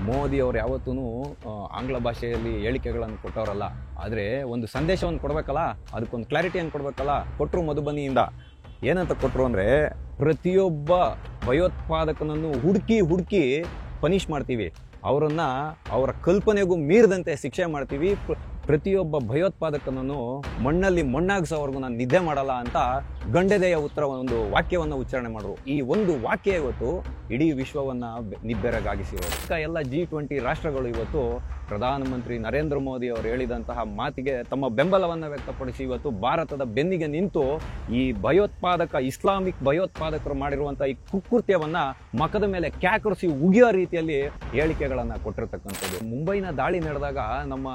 ಮೋದಿ ಅವರು ಯಾವತ್ತೂ ಆಂಗ್ಲ ಭಾಷೆಯಲ್ಲಿ ಹೇಳಿಕೆಗಳನ್ನು ಕೊಟ್ಟವರಲ್ಲ. ಆದರೆ ಒಂದು ಸಂದೇಶವನ್ನು ಕೊಡಬೇಕಲ್ಲ, ಅದಕ್ಕೊಂದು ಕ್ಲಾರಿಟಿಯನ್ನು ಕೊಡಬೇಕಲ್ಲ. ಕೊಟ್ಟರು ಮಧುಬನಿಯಿಂದ ಏನಂತ ಕೊಟ್ಟರು ಅಂದರೆ, ಪ್ರತಿಯೊಬ್ಬ ಭಯೋತ್ಪಾದಕನನ್ನು ಹುಡುಕಿ ಪನಿಷ್ ಮಾಡ್ತೀವಿ, ಅವರನ್ನು ಅವರ ಕಲ್ಪನೆಗೂ ಮೀರಿದಂತೆ ಶಿಕ್ಷೆ ಮಾಡ್ತೀವಿ, ಪ್ರತಿಯೊಬ್ಬ ಭಯೋತ್ಪಾದಕನನ್ನು ಮಣ್ಣಲ್ಲಿ ಮಣ್ಣಾಗಿಸೋವರೆಗೂ ನಾನು ನಿದ್ದೆ ಮಾಡಲ್ಲ ಅಂತ ಗಂಡೆದೆಯ ಒಂದು ವಾಕ್ಯವನ್ನು ಉಚ್ಚಾರಣೆ ಮಾಡಿದ್ರು. ಈ ಒಂದು ವಾಕ್ಯ ಇವತ್ತು ಇಡೀ ವಿಶ್ವವನ್ನು ನಿಬ್ಬೆರಗಾಗಿಸಿರೋದು. ಎಲ್ಲ G20 ರಾಷ್ಟ್ರಗಳು ಇವತ್ತು ಪ್ರಧಾನಮಂತ್ರಿ ನರೇಂದ್ರ ಮೋದಿ ಅವರು ಹೇಳಿದಂತಹ ಮಾತಿಗೆ ತಮ್ಮ ಬೆಂಬಲವನ್ನು ವ್ಯಕ್ತಪಡಿಸಿ ಇವತ್ತು ಭಾರತದ ಬೆನ್ನಿಗೆ ನಿಂತು ಈ ಇಸ್ಲಾಮಿಕ್ ಭಯೋತ್ಪಾದಕರು ಮಾಡಿರುವಂಥ ಈ ಕುಕೃತ್ಯವನ್ನು ಮಖದ ಮೇಲೆ ಕ್ಯಾಕರಿಸಿ ಉಗಿಯೋ ರೀತಿಯಲ್ಲಿ ಹೇಳಿಕೆಗಳನ್ನು ಕೊಟ್ಟಿರ್ತಕ್ಕಂಥದ್ದು. ಮುಂಬೈನ ದಾಳಿ ನಡೆದಾಗ ನಮ್ಮ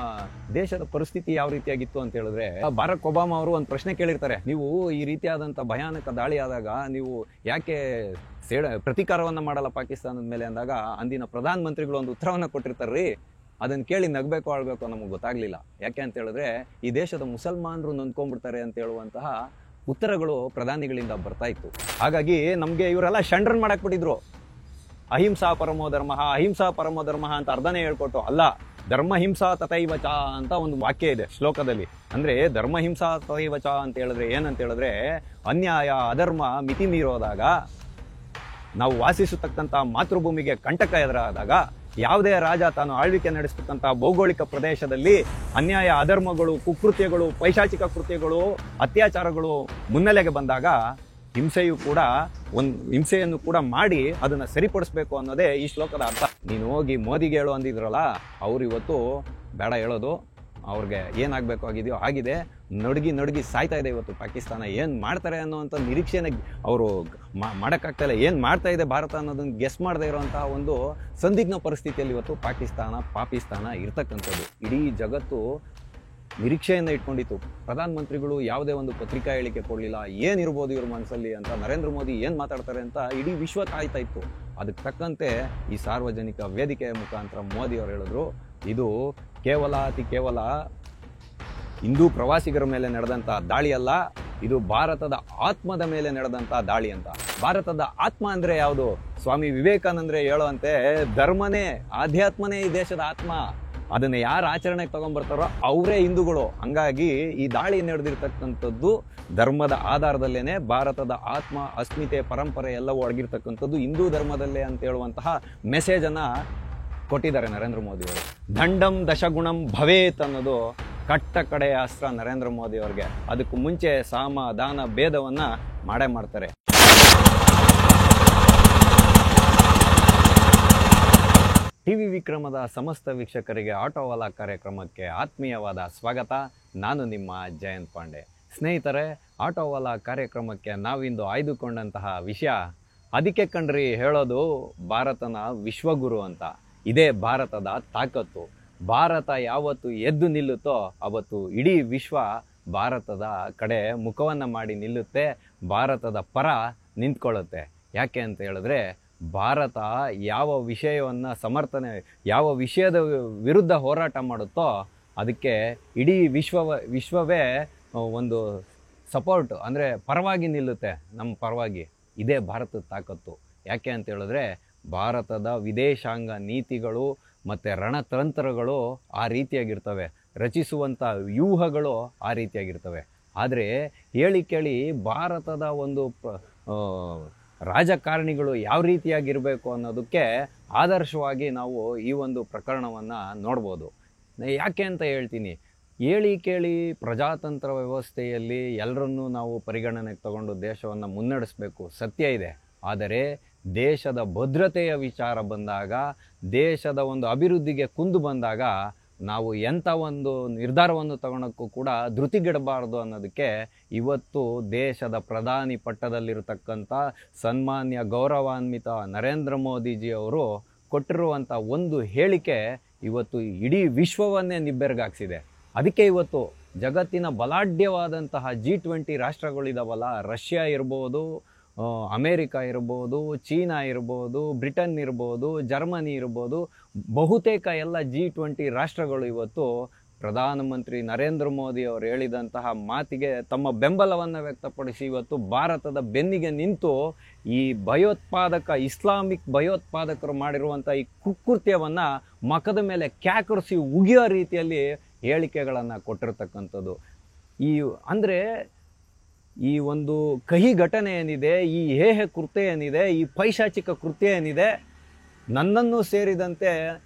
ದೇಶದ ಪರಿಸ್ಥಿತಿ ಯಾವ ರೀತಿಯಾಗಿತ್ತು ಅಂತ ಹೇಳಿದ್ರೆ, ಬಾರಾಕ್ ಒಬಾಮಾ ಅವರು ಒಂದು ಪ್ರಶ್ನೆ ಕೇಳಿರ್ತಾರೆ, ನೀವು ಈ ರೀತಿಯಾದಂಥ ಭಯಾನಕ ದಾಳಿ ಆದಾಗ ನೀವು ಯಾಕೆ ಪ್ರತೀಕಾರವನ್ನು ಮಾಡಲ್ಲ ಪಾಕಿಸ್ತಾನದ ಮೇಲೆ ಅಂದಾಗ ಅಂದಿನ ಪ್ರಧಾನ ಮಂತ್ರಿಗಳು ಒಂದು ಉತ್ತರವನ್ನು ಕೊಟ್ಟಿರ್ತಾರ್ರಿ. ಅದನ್ನು ಕೇಳಿ ನಗಬೇಕು ಆಳ್ಬೇಕು ನಮಗೆ ಗೊತ್ತಾಗ್ಲಿಲ್ಲ. ಯಾಕೆ ಅಂತ ಹೇಳಿದ್ರೆ, ಈ ದೇಶದ ಮುಸಲ್ಮಾನರು ನೊಂದ್ಕೊಂಡ್ಬಿಡ್ತಾರೆ ಅಂತ ಹೇಳುವಂತಹ ಉತ್ತರಗಳು ಪ್ರಧಾನಿಗಳಿಂದ ಬರ್ತಾ ಇತ್ತು. ಹಾಗಾಗಿ ನಮಗೆ ಇವರೆಲ್ಲ ಷಂಡ್ರನ್ ಮಾಡಾಕ್ಬಿಟ್ಟಿದ್ರು. ಅಹಿಂಸಾ ಪರಮೋ ಧರ್ಮ ಅಂತ ಅರ್ಧನೇ ಹೇಳ್ಕೊಟ್ಟು, ಅಲ್ಲ, ಧರ್ಮಹಿಂಸಾ ತಥೈವಚ ಅಂತ ಒಂದು ವಾಕ್ಯ ಇದೆ ಶ್ಲೋಕದಲ್ಲಿ. ಅಂದ್ರೆ ಧರ್ಮಹಿಂಸಾ ತಥೈವಚ ಅಂತ ಹೇಳಿದ್ರೆ ಏನಂತ ಹೇಳಿದ್ರೆ, ಅನ್ಯಾಯ ಅಧರ್ಮ ಮಿತಿ ಮೀರೋದಾಗ, ನಾವು ವಾಸಿಸತಕ್ಕಂಥ ಮಾತೃಭೂಮಿಗೆ ಕಂಟಕ ಎದುರಾದಾಗ, ಯಾವುದೇ ರಾಜ ತಾನು ಆಳ್ವಿಕೆ ನಡೆಸತಕ್ಕಂಥ ಭೌಗೋಳಿಕ ಪ್ರದೇಶದಲ್ಲಿ ಅನ್ಯಾಯ ಅಧರ್ಮಗಳು, ಕುಕೃತ್ಯಗಳು, ಪೈಶಾಚಿಕ ಕೃತ್ಯಗಳು, ಅತ್ಯಾಚಾರಗಳು ಮುನ್ನೆಲೆಗೆ ಬಂದಾಗ ಹಿಂಸೆಯನ್ನು ಕೂಡ ಮಾಡಿ ಅದನ್ನ ಸರಿಪಡಿಸ್ಬೇಕು ಅನ್ನೋದೇ ಈ ಶ್ಲೋಕದ ಅರ್ಥ. ನೀನು ಹೋಗಿ ಮೋದಿಗೆ ಹೇಳು ಅಂದಿದ್ರಲ್ಲ, ಅವ್ರು ಇವತ್ತು ಬೇಡ ಹೇಳೋದು, ಅವ್ರಿಗೆ ಏನಾಗಬೇಕು ಆಗಿದೆಯೋ ಆಗಿದೆ. ನಡುಗಿ ಸಾಯ್ತಾ ಇದೆ ಇವತ್ತು ಪಾಕಿಸ್ತಾನ. ಏನು ಮಾಡ್ತಾರೆ ಅನ್ನೋವಂಥ ನಿರೀಕ್ಷೆನ ಅವರು ಮಾಡೋಕ್ಕಾಗ್ತಾಯಿಲ್ಲ. ಏನು ಮಾಡ್ತಾ ಇದೆ ಭಾರತ ಅನ್ನೋದನ್ನು ಗೆಸ್ ಮಾಡದೇ ಇರೋವಂಥ ಒಂದು ಸಂದಿಗ್ಧ ಪರಿಸ್ಥಿತಿಯಲ್ಲಿ ಇವತ್ತು ಪಾಕಿಸ್ತಾನ ಇರ್ತಕ್ಕಂಥದ್ದು. ಇಡೀ ಜಗತ್ತು ನಿರೀಕ್ಷೆಯಿಂದ ಇಟ್ಕೊಂಡಿತ್ತು. ಪ್ರಧಾನಮಂತ್ರಿಗಳು ಯಾವುದೇ ಒಂದು ಪತ್ರಿಕಾ ಹೇಳಿಕೆ ಕೊಡಲಿಲ್ಲ, ಏನಿರ್ಬೋದು ಇವ್ರ ಮನಸ್ಸಲ್ಲಿ ಅಂತ, ನರೇಂದ್ರ ಮೋದಿ ಏನು ಮಾತಾಡ್ತಾರೆ ಅಂತ ಇಡೀ ವಿಶ್ವ ಕಾಯ್ತಾ ಇತ್ತು. ಅದಕ್ಕೆ ತಕ್ಕಂತೆ ಈ ಸಾರ್ವಜನಿಕ ವೇದಿಕೆಯ ಮುಖಾಂತರ ಮೋದಿ ಅವರು ಹೇಳಿದ್ರು, ಇದು ಕೇವಲ ಹಿಂದೂ ಪ್ರವಾಸಿಗರ ಮೇಲೆ ನಡೆದಂಥ ದಾಳಿ ಅಲ್ಲ, ಇದು ಭಾರತದ ಆತ್ಮದ ಮೇಲೆ ನಡೆದಂಥ ದಾಳಿ ಅಂತ. ಭಾರತದ ಆತ್ಮ ಅಂದರೆ ಯಾವುದು? ಸ್ವಾಮಿ ವಿವೇಕಾನಂದ್ರೆ ಹೇಳುವಂತೆ ಧರ್ಮನೇ, ಆಧ್ಯಾತ್ಮನೇ ಈ ದೇಶದ ಆತ್ಮ. ಅದನ್ನು ಯಾರು ಆಚರಣೆಗೆ ತಗೊಂಡ್ಬರ್ತಾರೋ ಅವರೇ ಹಿಂದೂಗಳು. ಹಂಗಾಗಿ ಈ ದಾಳಿ ನಡೆದಿರ್ತಕ್ಕಂಥದ್ದು ಧರ್ಮದ ಆಧಾರದಲ್ಲೇನೆ. ಭಾರತದ ಆತ್ಮ, ಅಸ್ಮಿತೆ, ಪರಂಪರೆ ಎಲ್ಲವೂ ಅಡಗಿರ್ತಕ್ಕಂಥದ್ದು ಹಿಂದೂ ಧರ್ಮದಲ್ಲೇ ಅಂತ ಹೇಳುವಂತಹ ಮೆಸೇಜನ್ನು ಕೊಟ್ಟಿದ್ದಾರೆ ನರೇಂದ್ರ ಮೋದಿ ಅವರು. ದಂಡಂ ದಶಗುಣಂ ಭವೇತ್ ಅನ್ನೋದು ಕಟ್ಟ ಕಡೆಯ ಅಸ್ತ್ರ ನರೇಂದ್ರ ಮೋದಿ ಅವ್ರಿಗೆ. ಅದಕ್ಕೂ ಮುಂಚೆ ಸಾಮ ದಾನ ಭೇದವನ್ನು ಮಾಡ್ತಾರೆ. ಟಿವಿ ವಿಕ್ರಮದ ಸಮಸ್ತ ವೀಕ್ಷಕರಿಗೆ ಆಟೋವಾಲಾ ಕಾರ್ಯಕ್ರಮಕ್ಕೆ ಆತ್ಮೀಯವಾದ ಸ್ವಾಗತ. ನಾನು ನಿಮ್ಮ ಜಯಂತ್ ಪಾಂಡೆ. ಸ್ನೇಹಿತರೆ, ಆಟೋವಾಲಾ ಕಾರ್ಯಕ್ರಮಕ್ಕೆ ನಾವಿಂದು ಆಯ್ದುಕೊಂಡಂತಹ ವಿಷಯ, ಅದಕ್ಕೆ ಕಣ್ರಿ ಹೇಳೋದು ಭಾರತನ ವಿಶ್ವಗುರು ಅಂತ. ಇದೇ ಭಾರತದ ತಾಕತ್ತು. ಭಾರತ ಯಾವತ್ತು ಎದ್ದು ನಿಲ್ಲುತ್ತೋ ಅವತ್ತು ಇಡೀ ವಿಶ್ವ ಭಾರತದ ಕಡೆ ಮುಖವನ್ನು ಮಾಡಿ ನಿಲ್ಲುತ್ತೆ, ಭಾರತದ ಪರ ನಿಂತ್ಕೊಳ್ಳುತ್ತೆ. ಯಾಕೆ ಅಂತ ಹೇಳಿದ್ರೆ, ಭಾರತ ಯಾವ ವಿಷಯದ ವಿರುದ್ಧ ಹೋರಾಟ ಮಾಡುತ್ತೋ ಅದಕ್ಕೆ ಇಡೀ ವಿಶ್ವವೇ ಒಂದು ಸಪೋರ್ಟ್, ಅಂದರೆ ಪರವಾಗಿ ನಿಲ್ಲುತ್ತೆ, ನಮ್ಮ ಪರವಾಗಿ. ಇದೇ ಭಾರತದ ತಾಕತ್ತು. ಯಾಕೆ ಅಂತ ಹೇಳಿದ್ರೆ, ಭಾರತದ ವಿದೇಶಾಂಗ ನೀತಿಗಳು ಮತ್ತು ರಣತಂತ್ರಗಳು ಆ ರೀತಿಯಾಗಿರ್ತವೆ, ರಚಿಸುವಂಥ ವ್ಯೂಹಗಳು ಆ ರೀತಿಯಾಗಿರ್ತವೆ. ಆದರೆ ಕೇಳಿ ಭಾರತದ ಒಂದು ರಾಜಕಾರಣಿಗಳು ಯಾವ ರೀತಿಯಾಗಿರಬೇಕು ಅನ್ನೋದಕ್ಕೆ ಆದರ್ಶವಾಗಿ ನಾವು ಈ ಒಂದು ಪ್ರಕರಣವನ್ನು ನೋಡ್ಬೋದು. ಯಾಕೆ ಅಂತ ಹೇಳ್ತೀನಿ, ಕೇಳಿ ಪ್ರಜಾತಂತ್ರ ವ್ಯವಸ್ಥೆಯಲ್ಲಿ ಎಲ್ಲರನ್ನೂ ನಾವು ಪರಿಗಣನೆಗೆ ತಗೊಂಡು ದೇಶವನ್ನು ಮುನ್ನಡೆಸಬೇಕು, ಸತ್ಯ ಇದೆ. ಆದರೆ ದೇಶದ ಭದ್ರತೆಯ ವಿಚಾರ ಬಂದಾಗ, ದೇಶದ ಒಂದು ಅಭಿವೃದ್ಧಿಗೆ ಕುಂದು ಬಂದಾಗ ನಾವು ಎಂಥ ಒಂದು ನಿರ್ಧಾರವನ್ನು ತಗೊಳಕ್ಕೂ ಕೂಡ ಧೃತಿಗೆಡಬಾರ್ದು ಅನ್ನೋದಕ್ಕೆ ಇವತ್ತು ದೇಶದ ಪ್ರಧಾನಿ ಪಟ್ಟದಲ್ಲಿರತಕ್ಕಂಥ ಸನ್ಮಾನ್ಯ ಗೌರವಾನ್ವಿತ ನರೇಂದ್ರ ಮೋದಿಜಿಯವರು ಕೊಟ್ಟಿರುವಂಥ ಒಂದು ಹೇಳಿಕೆ ಇವತ್ತು ಇಡೀ ವಿಶ್ವವನ್ನೇ ನಿಬ್ಬೆರಗಾಗಿಸಿದೆ. ಅದಕ್ಕೆ ಇವತ್ತು ಜಗತ್ತಿನ ಬಲಾಢ್ಯವಾದಂತಹ G20 ರಾಷ್ಟ್ರಗಳಿದಾವಲ್ಲ, ರಷ್ಯಾ ಇರ್ಬೋದು, ಅಮೇರಿಕಾ ಇರ್ಬೋದು, ಚೀನಾ ಇರ್ಬೋದು, ಬ್ರಿಟನ್ ಇರ್ಬೋದು, ಜರ್ಮನಿ ಇರ್ಬೋದು, ಬಹುತೇಕ ಎಲ್ಲ G20 ರಾಷ್ಟ್ರಗಳು ಇವತ್ತು ಪ್ರಧಾನಮಂತ್ರಿ ನರೇಂದ್ರ ಮೋದಿ ಅವರು ಹೇಳಿದಂತಹ ಮಾತಿಗೆ ತಮ್ಮ ಬೆಂಬಲವನ್ನು ವ್ಯಕ್ತಪಡಿಸಿ ಇವತ್ತು ಭಾರತದ ಬೆನ್ನಿಗೆ ನಿಂತು ಈ ಇಸ್ಲಾಮಿಕ್ ಭಯೋತ್ಪಾದಕರು ಮಾಡಿರುವಂಥ ಈ ಕುಕೃತ್ಯವನ್ನು ಮಖದ ಮೇಲೆ ಕ್ಯಾಕರಿಸಿ ಉಗಿಯೋ ರೀತಿಯಲ್ಲಿ ಹೇಳಿಕೆಗಳನ್ನು ಕೊಟ್ಟಿರ್ತಕ್ಕಂಥದ್ದು. ಅಂದರೆ ಈ ಒಂದು ಕಹಿ ಘಟನೆ ಏನಿದೆ, ಈ ಹೇಹ ಕೃತ್ಯ ಏನಿದೆ, ಈ ಪೈಶಾಚಿಕ ಕೃತ್ಯ ಏನಿದೆ, ನನ್ನನ್ನು ಸೇರಿದಂತೆ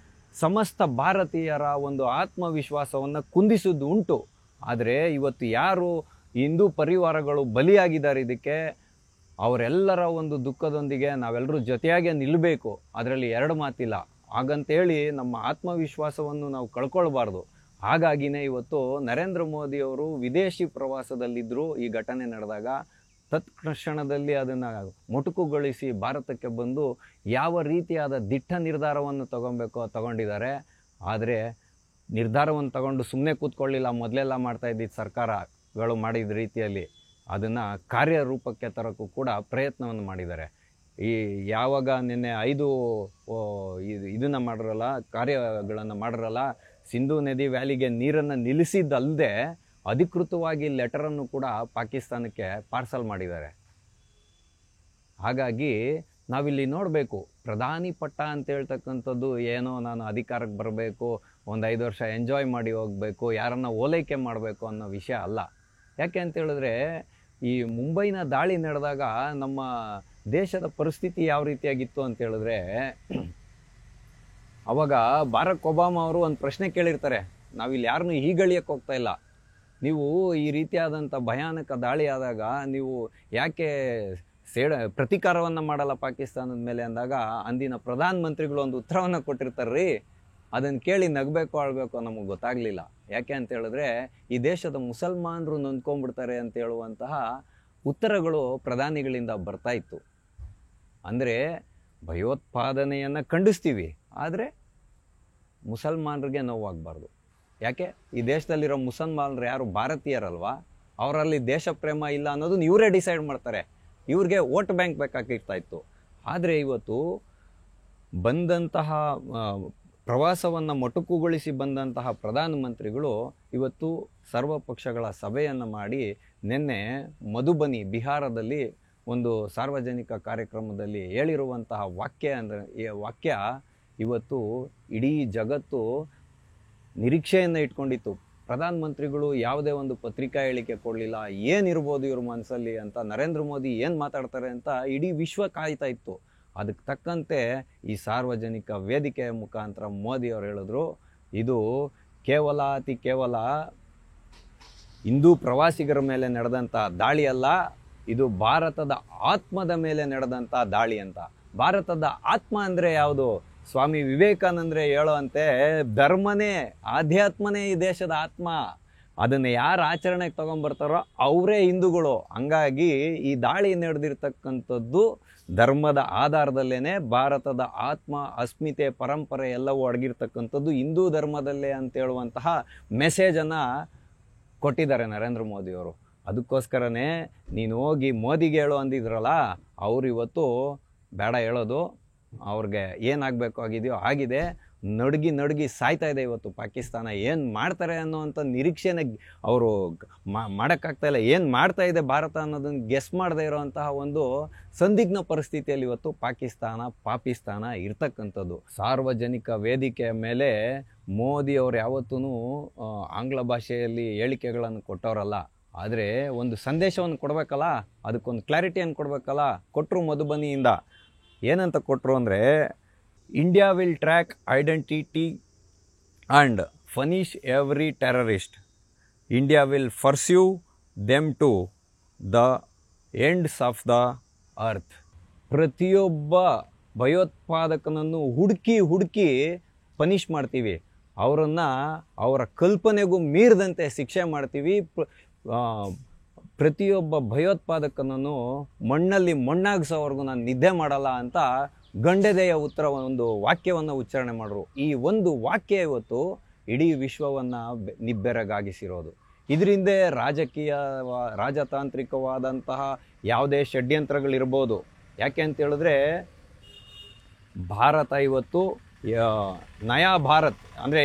ಸಮಸ್ತ ಭಾರತೀಯರ ಒಂದು ಆತ್ಮವಿಶ್ವಾಸವನ್ನು ಕುಂದಿಸುವುದು ಉಂಟು. ಆದರೆ ಇವತ್ತು ಯಾರು ಹಿಂದೂ ಪರಿವಾರಗಳು ಬಲಿಯಾಗಿದ್ದಾರೆ ಇದಕ್ಕೆ, ಅವರೆಲ್ಲರ ಒಂದು ದುಃಖದೊಂದಿಗೆ ನಾವೆಲ್ಲರೂ ಜೊತೆಯಾಗಿ ನಿಲ್ಲಬೇಕು. ಅದರಲ್ಲಿ ಎರಡು ಮಾತಿಲ್ಲ. ಹಾಗಂತೇಳಿ ನಮ್ಮ ಆತ್ಮವಿಶ್ವಾಸವನ್ನು ನಾವು ಕಳ್ಕೊಳ್ಬಾರ್ದು. ಹಾಗಾಗಿನೇ ಇವತ್ತು ನರೇಂದ್ರ ಮೋದಿಯವರು ವಿದೇಶಿ ಪ್ರವಾಸದಲ್ಲಿದ್ದರು. ಈ ಘಟನೆ ನಡೆದಾಗ ತತ್ಕ್ಷಣದಲ್ಲಿ ಅದನ್ನು ಮೊಟಕುಗೊಳಿಸಿ ಭಾರತಕ್ಕೆ ಬಂದು ಯಾವ ರೀತಿಯಾದ ದಿಟ್ಟ ನಿರ್ಧಾರವನ್ನು ತಗೊಂಡಿದ್ದಾರೆ. ಆದರೆ ನಿರ್ಧಾರವನ್ನು ತಗೊಂಡು ಸುಮ್ಮನೆ ಕೂತ್ಕೊಳ್ಳಿಲ್ಲ. ಮೊದಲೆಲ್ಲ ಮಾಡ್ತಾ ಇದ್ದಿದ್ದು ಸರ್ಕಾರಗಳು ಮಾಡಿದ ರೀತಿಯಲ್ಲಿ ಅದನ್ನು ಕಾರ್ಯರೂಪಕ್ಕೆ ತರೋಕ್ಕೂ ಕೂಡ ಪ್ರಯತ್ನವನ್ನು ಮಾಡಿದ್ದಾರೆ. ಯಾವಾಗ ನಿನ್ನೆ 5 ಇದನ್ನು ಮಾಡಿರಲ್ಲ, ಕಾರ್ಯಗಳನ್ನು ಮಾಡಿರಲ್ಲ, ಸಿಂಧೂ ನದಿ ವ್ಯಾಲಿಗೆ ನೀರನ್ನು ನಿಲ್ಲಿಸಿದ್ದಲ್ಲದೆ ಅಧಿಕೃತವಾಗಿ ಲೆಟರನ್ನು ಕೂಡ ಪಾಕಿಸ್ತಾನಕ್ಕೆ ಪಾರ್ಸಲ್ ಮಾಡಿದ್ದಾರೆ. ಹಾಗಾಗಿ ನಾವಿಲ್ಲಿ ನೋಡಬೇಕು, ಪ್ರಧಾನಿ ಪಟ್ಟ ಅಂತ ಹೇಳ್ತಕ್ಕಂಥದ್ದು ಏನೋ ನಾನು ಅಧಿಕಾರಕ್ಕೆ ಬರಬೇಕು, ಒಂದು 5 ವರ್ಷ ಎಂಜಾಯ್ ಮಾಡಿ ಹೋಗಬೇಕು, ಯಾರನ್ನು ಓಲೈಕೆ ಮಾಡಬೇಕು ಅನ್ನೋ ವಿಷಯ ಅಲ್ಲ. ಯಾಕೆ ಅಂತ ಹೇಳಿದ್ರೆ, ಈ ಮುಂಬೈನ ದಾಳಿ ನಡೆದಾಗ ನಮ್ಮ ದೇಶದ ಪರಿಸ್ಥಿತಿ ಯಾವ ರೀತಿಯಾಗಿತ್ತು ಅಂತ ಹೇಳಿದ್ರೆ, ಅವಾಗ ಬಾರಕ್ ಒಬಾಮಾ ಅವರು ಒಂದು ಪ್ರಶ್ನೆ ಕೇಳಿರ್ತಾರೆ, ನಾವಿಲ್ಲಿ ಯಾರನ್ನೂ ಹೀಗಳಿಯಕ್ಕೆ ಹೋಗ್ತಾ ಇಲ್ಲ, ನೀವು ಈ ರೀತಿಯಾದಂಥ ಭಯಾನಕ ದಾಳಿ ಆದಾಗ ನೀವು ಯಾಕೆ ಪ್ರತೀಕಾರವನ್ನು ಮಾಡಲ್ಲ ಪಾಕಿಸ್ತಾನದ ಮೇಲೆ ಅಂದಾಗ ಅಂದಿನ ಪ್ರಧಾನಮಂತ್ರಿಗಳು ಒಂದು ಉತ್ತರವನ್ನು ಕೊಟ್ಟಿರ್ತಾರೆ ರೀ. ಅದನ್ನು ಕೇಳಿ ನಗಬೇಕು ಆಳ್ಬೇಕು ನಮಗೆ ಗೊತ್ತಾಗಲಿಲ್ಲ. ಯಾಕೆ ಅಂತ ಹೇಳಿದ್ರೆ, ಈ ದೇಶದ ಮುಸಲ್ಮಾನರು ನೊಂದ್ಕೊಂಡ್ಬಿಡ್ತಾರೆ ಅಂತ ಹೇಳುವಂತಹ ಉತ್ತರಗಳು ಪ್ರಧಾನಿಗಳಿಂದ ಬರ್ತಾ ಇತ್ತು. ಅಂದರೆ ಭಯೋತ್ಪಾದನೆಯನ್ನು ಖಂಡಿಸ್ತೀವಿ, ಆದರೆ ಮುಸಲ್ಮಾನರಿಗೆ ನೋವಾಗಬಾರ್ದು. ಯಾಕೆ? ಈ ದೇಶದಲ್ಲಿರೋ ಮುಸಲ್ಮಾನರು ಯಾರು ಭಾರತೀಯರಲ್ವಾ, ಅವರಲ್ಲಿ ದೇಶ ಪ್ರೇಮ ಇಲ್ಲ ಅನ್ನೋದನ್ನ ಇವರೇ ಡಿಸೈಡ್ ಮಾಡ್ತಾರೆ. ಇವ್ರಿಗೆ ವೋಟ್ ಬ್ಯಾಂಕ್ ಬೇಕಾಗಿರ್ತಾ ಇತ್ತು. ಆದರೆ ಇವತ್ತು ಬಂದಂತಹ ಪ್ರವಾಸವನ್ನು ಮೊಟಕುಗೊಳಿಸಿ ಬಂದಂತಹ ಪ್ರಧಾನಮಂತ್ರಿಗಳು ಇವತ್ತು ಸರ್ವ ಪಕ್ಷಗಳ ಸಭೆಯನ್ನು ಮಾಡಿ ನಿನ್ನೆ ಮಧುಬನಿ ಬಿಹಾರದಲ್ಲಿ ಒಂದು ಸಾರ್ವಜನಿಕ ಕಾರ್ಯಕ್ರಮದಲ್ಲಿ ಹೇಳಿರುವಂತಹ ವಾಕ್ಯ ಇವತ್ತು ಇಡೀ ಜಗತ್ತು ನಿರೀಕ್ಷೆಯನ್ನು ಇಟ್ಕೊಂಡಿತ್ತು. ಪ್ರಧಾನಮಂತ್ರಿಗಳು ಯಾವುದೇ ಒಂದು ಪತ್ರಿಕಾ ಹೇಳಿಕೆ ಕೊಡಲಿಲ್ಲ, ಏನಿರ್ಬೋದು ಇವ್ರ ಮನಸ್ಸಲ್ಲಿ ಅಂತ, ನರೇಂದ್ರ ಮೋದಿ ಏನು ಮಾತಾಡ್ತಾರೆ ಅಂತ ಇಡೀ ವಿಶ್ವ ಕಾಯ್ತಾ ಇತ್ತು. ಅದಕ್ಕೆ ತಕ್ಕಂತೆ ಈ ಸಾರ್ವಜನಿಕ ವೇದಿಕೆಯ ಮುಖಾಂತರ ಮೋದಿಯವರು ಹೇಳಿದ್ರು, ಇದು ಕೇವಲ ಹಿಂದೂ ಪ್ರವಾಸಿಗರ ಮೇಲೆ ನಡೆದಂಥ ದಾಳಿ ಅಲ್ಲ, ಇದು ಭಾರತದ ಆತ್ಮದ ಮೇಲೆ ನಡೆದಂಥ ದಾಳಿ ಅಂತ. ಭಾರತದ ಆತ್ಮ ಅಂದರೆ ಯಾವುದು? ಸ್ವಾಮಿ ವಿವೇಕಾನಂದ್ರೆ ಹೇಳೋವಂತೆ ಧರ್ಮನೇ, ಆಧ್ಯಾತ್ಮನೇ ಈ ದೇಶದ ಆತ್ಮ. ಅದನ್ನು ಯಾರು ಆಚರಣೆಗೆ ತೊಗೊಂಬರ್ತಾರೋ ಅವರೇ ಹಿಂದೂಗಳು. ಹಂಗಾಗಿ ಈ ದಾಳಿ ನಡೆದಿರ್ತಕ್ಕಂಥದ್ದು ಧರ್ಮದ ಆಧಾರದಲ್ಲೇ ಭಾರತದ ಆತ್ಮ, ಅಸ್ಮಿತೆ, ಪರಂಪರೆ ಎಲ್ಲವೂ ಅಡಗಿರ್ತಕ್ಕಂಥದ್ದು ಹಿಂದೂ ಧರ್ಮದಲ್ಲೇ ಅಂತ ಹೇಳುವಂತಹ ಮೆಸೇಜನ್ನು ಕೊಟ್ಟಿದ್ದಾರೆ ನರೇಂದ್ರ ಮೋದಿಯವರು. ಅದಕ್ಕೋಸ್ಕರನೇ ನೀನು ಹೋಗಿ ಮೋದಿಗೆ ಹೇಳು ಅಂದಿದ್ರಲ್ಲ, ಅವರು ಇವತ್ತು ಬೇಡ ಹೇಳೋದು, ಅವ್ರಿಗೆ ಏನಾಗಬೇಕು ಆಗಿದೆಯೋ ಆಗಿದೆ. ನಡುಗಿ ಸಾಯ್ತಾ ಇದೆ ಇವತ್ತು ಪಾಕಿಸ್ತಾನ. ಏನು ಮಾಡ್ತಾರೆ ಅನ್ನೋವಂಥ ನಿರೀಕ್ಷೆನ ಅವರು ಮಾಡೋಕ್ಕಾಗ್ತಾಯಿಲ್ಲ. ಏನು ಮಾಡ್ತಾ ಇದೆ ಭಾರತ ಅನ್ನೋದನ್ನು ಗೆಸ್ ಮಾಡದೇ ಇರೋವಂತಹ ಒಂದು ಸಂದಿಗ್ಧ ಪರಿಸ್ಥಿತಿಯಲ್ಲಿ ಇವತ್ತು ಪಾಕಿಸ್ತಾನ ಇರ್ತಕ್ಕಂಥದ್ದು. ಸಾರ್ವಜನಿಕ ವೇದಿಕೆಯ ಮೇಲೆ ಮೋದಿಯವರು ಯಾವತ್ತೂ ಆಂಗ್ಲ ಭಾಷೆಯಲ್ಲಿ ಹೇಳಿಕೆಗಳನ್ನು ಕೊಟ್ಟವರಲ್ಲ. ಆದರೆ ಒಂದು ಸಂದೇಶವನ್ನು ಕೊಡಬೇಕಲ್ಲ, ಅದಕ್ಕೊಂದು ಕ್ಲಾರಿಟಿಯನ್ನು ಕೊಡಬೇಕಲ್ಲ. ಕೊಟ್ಟರು ಮಧುಬನಿಯಿಂದ. ಏನಂತ ಕೊಟ್ಟರು ಅಂದರೆ, India will track identity and punish every terrorist. India will pursue them to the ends of the earth. ಪ್ರತಿಯೊಬ್ಬ ಭಯೋತ್ಪಾದಕನನ್ನು ಹುಡುಕಿ ಪನಿಷ್ ಮಾಡ್ತೀವಿ. ಅವರನ್ನು ಅವರ ಕಲ್ಪನೆಗೂ ಮೀರಿದಂತೆ ಶಿಕ್ಷೆ ಮಾಡ್ತೀವಿ. ಪ್ರತಿಯೊಬ್ಬ ಭಯೋತ್ಪಾದಕನನ್ನು ಮಣ್ಣಲ್ಲಿ ಮಣ್ಣಾಗಿಸೋವರೆಗೂ ನಾನು ನಿದ್ದೆ ಮಾಡಲ್ಲ ಅಂತ ಗಂಡೆದೆಯ ಒಂದು ವಾಕ್ಯವನ್ನು ಉಚ್ಚಾರಣೆ ಮಾಡಿದ್ರು. ಈ ಒಂದು ವಾಕ್ಯ ಇವತ್ತು ಇಡೀ ವಿಶ್ವವನ್ನು ನಿಬ್ಬೆರಗಾಗಿಸಿರೋದು. ಇದರಿಂದ ರಾಜತಾಂತ್ರಿಕವಾದಂತಹ ಯಾವುದೇ ಷಡ್ಯಂತ್ರಗಳಿರ್ಬೋದು. ಯಾಕೆ ಅಂತ ಹೇಳಿದ್ರೆ, ಭಾರತ ಇವತ್ತು ನಯಾ ಭಾರತ್ ಅಂದರೆ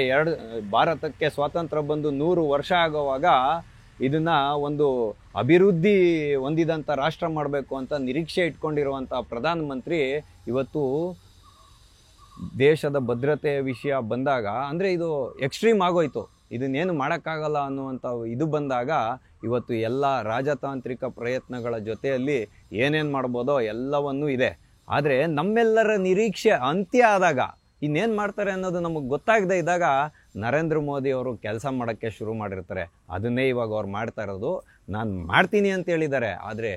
ಭಾರತಕ್ಕೆ ಸ್ವಾತಂತ್ರ್ಯ ಬಂದು 100 ವರ್ಷ ಆಗುವಾಗ ಇದನ್ನು ಒಂದು ಅಭಿವೃದ್ಧಿ ಹೊಂದಿದಂಥ ರಾಷ್ಟ್ರ ಮಾಡಬೇಕು ಅಂತ ನಿರೀಕ್ಷೆ ಇಟ್ಕೊಂಡಿರುವಂಥ ಪ್ರಧಾನಮಂತ್ರಿ ಇವತ್ತು ದೇಶದ ಭದ್ರತೆಯ ವಿಷಯ ಬಂದಾಗ ಅಂದರೆ ಇದು ಎಕ್ಸ್ಟ್ರೀಮ್ ಆಗೋಯ್ತು, ಇದನ್ನೇನು ಮಾಡೋಕ್ಕಾಗಲ್ಲ ಅನ್ನುವಂಥ ಇದು ಬಂದಾಗ ಇವತ್ತು ಎಲ್ಲ ರಾಜತಾಂತ್ರಿಕ ಪ್ರಯತ್ನಗಳ ಜೊತೆಯಲ್ಲಿ ಏನೇನು ಮಾಡ್ಬೋದೋ ಎಲ್ಲವನ್ನೂ ಇದೆ. ಆದರೆ ನಮ್ಮೆಲ್ಲರ ನಿರೀಕ್ಷೆ ಅಂತ್ಯ ಆದಾಗ ಇನ್ನೇನು ಮಾಡ್ತಾರೆ ಅನ್ನೋದು ನಮಗೆ ಗೊತ್ತಾಗದೇ ಇದ್ದಾಗ ನರೇಂದ್ರ ಮೋದಿ ಅವರು ಕೆಲಸ ಮಾಡೋಕ್ಕೆ ಶುರು ಮಾಡಿರ್ತಾರೆ. ಅದನ್ನೇ ಇವಾಗ ಅವ್ರು ಮಾಡ್ತಾ ಇರೋದು. ನಾನು ಮಾಡ್ತೀನಿ ಅಂತ ಹೇಳಿದ್ದಾರೆ, ಆದರೆ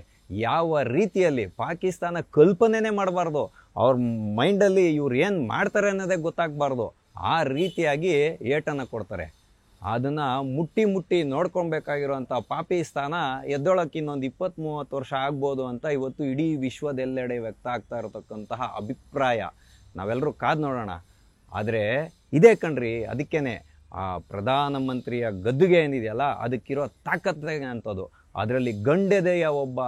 ಯಾವ ರೀತಿಯಲ್ಲಿ ಪಾಕಿಸ್ತಾನ ಕಲ್ಪನೆನೇ ಮಾಡಬಾರ್ದು, ಅವ್ರ ಮೈಂಡಲ್ಲಿ ಇವ್ರು ಏನು ಮಾಡ್ತಾರೆ ಅನ್ನೋದೇ ಗೊತ್ತಾಗಬಾರ್ದು, ಆ ರೀತಿಯಾಗಿ ಏಟನ್ನು ಕೊಡ್ತಾರೆ. ಅದನ್ನು ಮುಟ್ಟಿ ನೋಡ್ಕೊಳ್ಬೇಕಾಗಿರುವಂಥ ಪಾಕಿಸ್ತಾನ ಎದ್ದೊಳಕ್ಕೆ ಇನ್ನೊಂದು 20-30 ವರ್ಷ ಆಗ್ಬೋದು ಅಂತ ಇವತ್ತು ಇಡೀ ವಿಶ್ವದೆಲ್ಲೆಡೆ ವ್ಯಕ್ತ ಆಗ್ತಾ ಇರತಕ್ಕಂತಹ ಅಭಿಪ್ರಾಯ. ನಾವೆಲ್ಲರೂ ಕಾದು ನೋಡೋಣ. ಆದರೆ ಇದೇ ಕಣ್ರಿ, ಅದಕ್ಕೇ ಆ ಪ್ರಧಾನಮಂತ್ರಿಯ ಗದ್ದುಗೆ ಏನಿದೆಯಲ್ಲ ಅದಕ್ಕಿರೋ ತಾಕತ್ತೆ ಅಂಥದ್ದು. ಅದರಲ್ಲಿ ಗಂಡೆದೆಯ ಒಬ್ಬ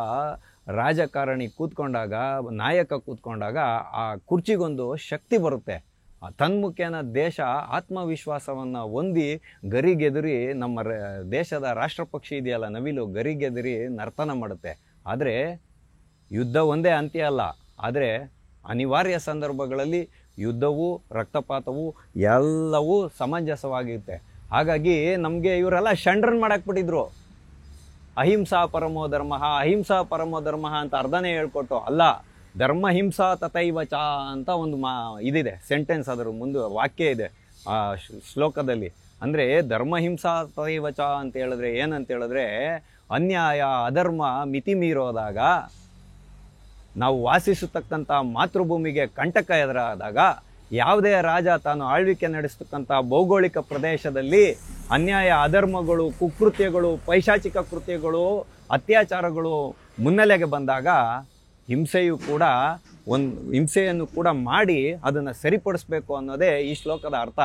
ರಾಜಕಾರಣಿ ಕೂತ್ಕೊಂಡಾಗ, ನಾಯಕ ಕೂತ್ಕೊಂಡಾಗ ಆ ಕುರ್ಚಿಗೊಂದು ಶಕ್ತಿ ಬರುತ್ತೆ. ತನ್ಮುಖೇನ ದೇಶ ಆತ್ಮವಿಶ್ವಾಸವನ್ನು ಹೊಂದಿ ಗರಿಗೆದರಿ ನಮ್ಮ ದೇಶದ ರಾಷ್ಟ್ರಪಕ್ಷಿ ಇದೆಯಲ್ಲ ನವಿಲು, ಗರಿಗೆದರಿ ನರ್ತನ ಮಾಡುತ್ತೆ. ಆದರೆ ಯುದ್ಧ ಒಂದೇ ಅಂತ್ಯ ಅಲ್ಲ, ಆದರೆ ಅನಿವಾರ್ಯ ಸಂದರ್ಭಗಳಲ್ಲಿ ಯುದ್ಧವೂ ರಕ್ತಪಾತವೂ ಎಲ್ಲವೂ ಸಮಂಜಸವಾಗಿರುತ್ತೆ. ಹಾಗಾಗಿ ನಮಗೆ ಇವರೆಲ್ಲ ಷಂಡ್ರನ್ ಮಾಡಾಕ್ಬಿಟ್ಟಿದ್ರು. ಅಹಿಂಸಾ ಪರಮೋ ಧರ್ಮ, ಅಹಿಂಸಾ ಪರಮೋ ಧರ್ಮ ಅಂತ ಅರ್ಧನೇ ಹೇಳ್ಕೊಟ್ಟು, ಅಲ್ಲ ಧರ್ಮ ಹಿಂಸಾ ತಥೈವ ಚ ಅಂತ ಒಂದು ಇದಿದೆ ಸೆಂಟೆನ್ಸ್, ಅದರ ಮುಂದೆ ವಾಕ್ಯ ಇದೆ ಆ ಶ್ಲೋಕದಲ್ಲಿ. ಅಂದರೆ ಧರ್ಮ ಹಿಂಸಾ ತಥೈವ ಚ ಅಂತ ಹೇಳಿದ್ರೆ ಏನಂತ ಹೇಳಿದ್ರೆ, ಅನ್ಯಾಯ ಅಧರ್ಮ ಮಿತಿ ಮೀರೋದಾಗ, ನಾವು ವಾಸಿಸತಕ್ಕಂಥ ಮಾತೃಭೂಮಿಗೆ ಕಂಟಕ ಎದುರಾದಾಗ, ಯಾವುದೇ ರಾಜ ತಾನು ಆಳ್ವಿಕೆ ನಡೆಸ್ತಕ್ಕಂಥ ಭೌಗೋಳಿಕ ಪ್ರದೇಶದಲ್ಲಿ ಅನ್ಯಾಯ ಅಧರ್ಮಗಳು, ಕುಕೃತ್ಯಗಳು, ಪೈಶಾಚಿಕ ಕೃತ್ಯಗಳು, ಅತ್ಯಾಚಾರಗಳು ಮುನ್ನೆಲೆಗೆ ಬಂದಾಗ ಹಿಂಸೆಯನ್ನು ಕೂಡ ಮಾಡಿ ಅದನ್ನು ಸರಿಪಡಿಸ್ಬೇಕು ಅನ್ನೋದೇ ಈ ಶ್ಲೋಕದ ಅರ್ಥ.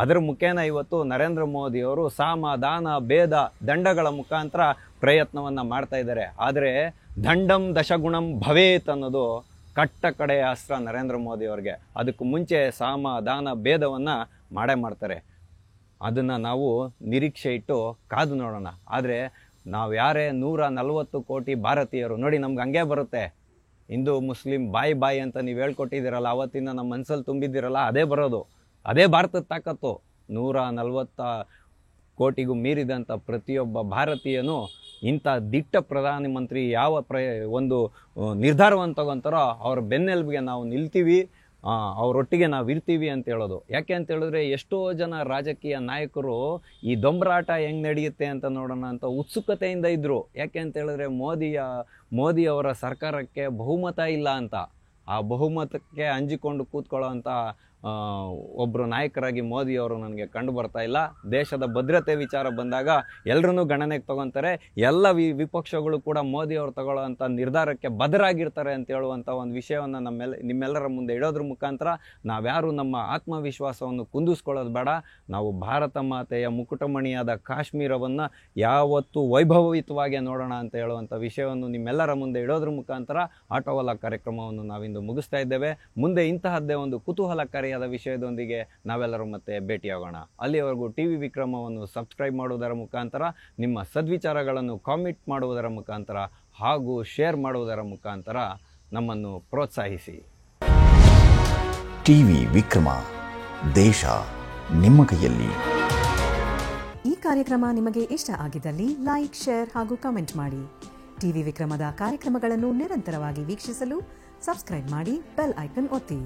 ಅದರ ಮುಖೇನ ಇವತ್ತು ನರೇಂದ್ರ ಮೋದಿಯವರು ಸಾಮ ದಾನ ಭೇದ ದಂಡಗಳ ಮುಖಾಂತರ ಪ್ರಯತ್ನವನ್ನು ಮಾಡ್ತಾ ಇದ್ದಾರೆ. ಆದರೆ ದಂಡಂ ದಶಗುಣಂ ಭವೇತ್ ಅನ್ನೋದು ಕಟ್ಟ ಕಡೆಯ ಅಸ್ತ್ರ ನರೇಂದ್ರ ಮೋದಿ ಅವ್ರಿಗೆ. ಅದಕ್ಕೂ ಮುಂಚೆ ಸಾಮ ದಾನ ಭೇದವನ್ನು ಮಾಡ್ತಾರೆ. ಅದನ್ನು ನಾವು ನಿರೀಕ್ಷೆ ಇಟ್ಟು ಕಾದು ನೋಡೋಣ. ಆದರೆ ನಾವು ಯಾರೇ 140 ಕೋಟಿ ಭಾರತೀಯರು ನೋಡಿ, ನಮ್ಗೆ ಹಂಗೆ ಬರುತ್ತೆ. ಹಿಂದೂ ಮುಸ್ಲಿಂ ಬಾಯಿ ಅಂತ ನೀವು ಹೇಳ್ಕೊಟ್ಟಿದ್ದೀರಲ್ಲ, ಅವತ್ತಿನ ನಮ್ಮ ಮನಸ್ಸಲ್ಲಿ ತುಂಬಿದ್ದೀರಲ್ಲ, ಅದೇ ಬರೋದು, ಅದೇ ಭಾರತದ ತಾಕತ್ತು. 140 ಕೋಟಿಗೂ ಮೀರಿದಂಥ ಪ್ರತಿಯೊಬ್ಬ ಭಾರತೀಯನು ಇಂಥ ದಿಟ್ಟ ಪ್ರಧಾನಮಂತ್ರಿ ಯಾವ ಒಂದು ನಿರ್ಧಾರವನ್ನು ತಗೊಂತಾರೋ ಅವ್ರ ಬೆನ್ನೆಲುಬಿಗೆ ನಾವು ನಿಲ್ತೀವಿ, ಅವರೊಟ್ಟಿಗೆ ನಾವು ಇರ್ತೀವಿ ಅಂತ ಹೇಳೋದು. ಯಾಕೆ ಅಂತ ಹೇಳಿದ್ರೆ, ಎಷ್ಟೋ ಜನ ರಾಜಕೀಯ ನಾಯಕರು ಈ ದೊಂಬರಾಟ ಹೆಂಗೆ ನಡೆಯುತ್ತೆ ಅಂತ ನೋಡೋಣ ಅಂತ ಉತ್ಸುಕತೆಯಿಂದ ಇದ್ದರು. ಯಾಕೆ ಅಂತ ಹೇಳಿದ್ರೆ, ಮೋದಿಯವರ ಸರ್ಕಾರಕ್ಕೆ ಬಹುಮತ ಇಲ್ಲ ಅಂತ. ಆ ಬಹುಮತಕ್ಕೆ ಅಂಜಿಕೊಂಡು ಕೂತ್ಕೊಳ್ಳೋ ಅಂಥ ಒಬ್ಬರು ನಾಯಕರಾಗಿ ಮೋದಿಯವರು ನನಗೆ ಕಂಡು ಬರ್ತಾ ಇಲ್ಲ. ದೇಶದ ಭದ್ರತೆ ವಿಚಾರ ಬಂದಾಗ ಎಲ್ಲರನ್ನೂ ಗಣನೆಗೆ ತಗೊತಾರೆ. ಎಲ್ಲ ವಿಪಕ್ಷಗಳು ಕೂಡ ಮೋದಿಯವರು ತಗೊಳ್ಳೋವಂಥ ನಿರ್ಧಾರಕ್ಕೆ ಬದ್ಧರಾಗಿರ್ತಾರೆ ಅಂತ ಹೇಳುವಂಥ ಒಂದು ವಿಷಯವನ್ನು ನಿಮ್ಮೆಲ್ಲರ ಮುಂದೆ ಇಡೋದ್ರ ಮುಖಾಂತರ ನಾವ್ಯಾರು ನಮ್ಮ ಆತ್ಮವಿಶ್ವಾಸವನ್ನು ಕುಂದಿಸ್ಕೊಳ್ಳೋದು ಬೇಡ. ನಾವು ಭಾರತ ಮಾತೆಯ ಮುಕುಟಮಣಿಯಾದ ಕಾಶ್ಮೀರವನ್ನು ಯಾವತ್ತೂ ವೈಭವಯುತವಾಗಿ ನೋಡೋಣ ಅಂತ ಹೇಳುವಂಥ ವಿಷಯವನ್ನು ನಿಮ್ಮೆಲ್ಲರ ಮುಂದೆ ಇಡೋದ್ರ ಮುಖಾಂತರ ಆಟೋವಾಲ ಕಾರ್ಯಕ್ರಮವನ್ನು ನಾವಿಂದು ಮುಗಿಸ್ತಾ ಇದ್ದೇವೆ. ಮುಂದೆ ಇಂತಹದ್ದೇ ಒಂದು ಕುತೂಹಲಕಾರಿಯಾದ ವಿಷಯದೊಂದಿಗೆ ನಾವೆಲ್ಲರೂ ಮತ್ತೆ ಭೇಟಿಯಾಗೋಣ. ಅಲ್ಲಿವರೆಗೂ ಟಿವಿ ವಿಕ್ರಮವನ್ನು ಸಬ್ಸ್ಕ್ರೈಬ್ ಮಾಡುವುದರ ಮುಖಾಂತರ, ನಿಮ್ಮ ಸದ್ವಿಚಾರಗಳನ್ನು ಕಾಮೆಂಟ್ ಮಾಡುವುದರ ಮುಖಾಂತರ ಹಾಗೂ ಶೇರ್ ಮಾಡುವುದರ ಮುಖಾಂತರ ನಮ್ಮನ್ನು ಪ್ರೋತ್ಸಾಹಿಸಿ. ಟಿವಿ ವಿಕ್ರಮ, ದೇಶ ನಿಮ್ಮ ಕೈಯಲ್ಲಿ. ಈ ಕಾರ್ಯಕ್ರಮ ನಿಮಗೆ ಇಷ್ಟ ಆಗಿದ್ದಲ್ಲಿ ಲೈಕ್, ಶೇರ್ ಹಾಗೂ ಕಮೆಂಟ್ ಮಾಡಿ. ಟಿವಿ ವಿಕ್ರಮದ ಕಾರ್ಯಕ್ರಮಗಳನ್ನು ನಿರಂತರವಾಗಿ ವೀಕ್ಷಿಸಲು ಸಬ್ಸ್ಕ್ರೈಬ್ ಮಾಡಿ, ಬೆಲ್ ಐಕನ್ ಒತ್ತಿ.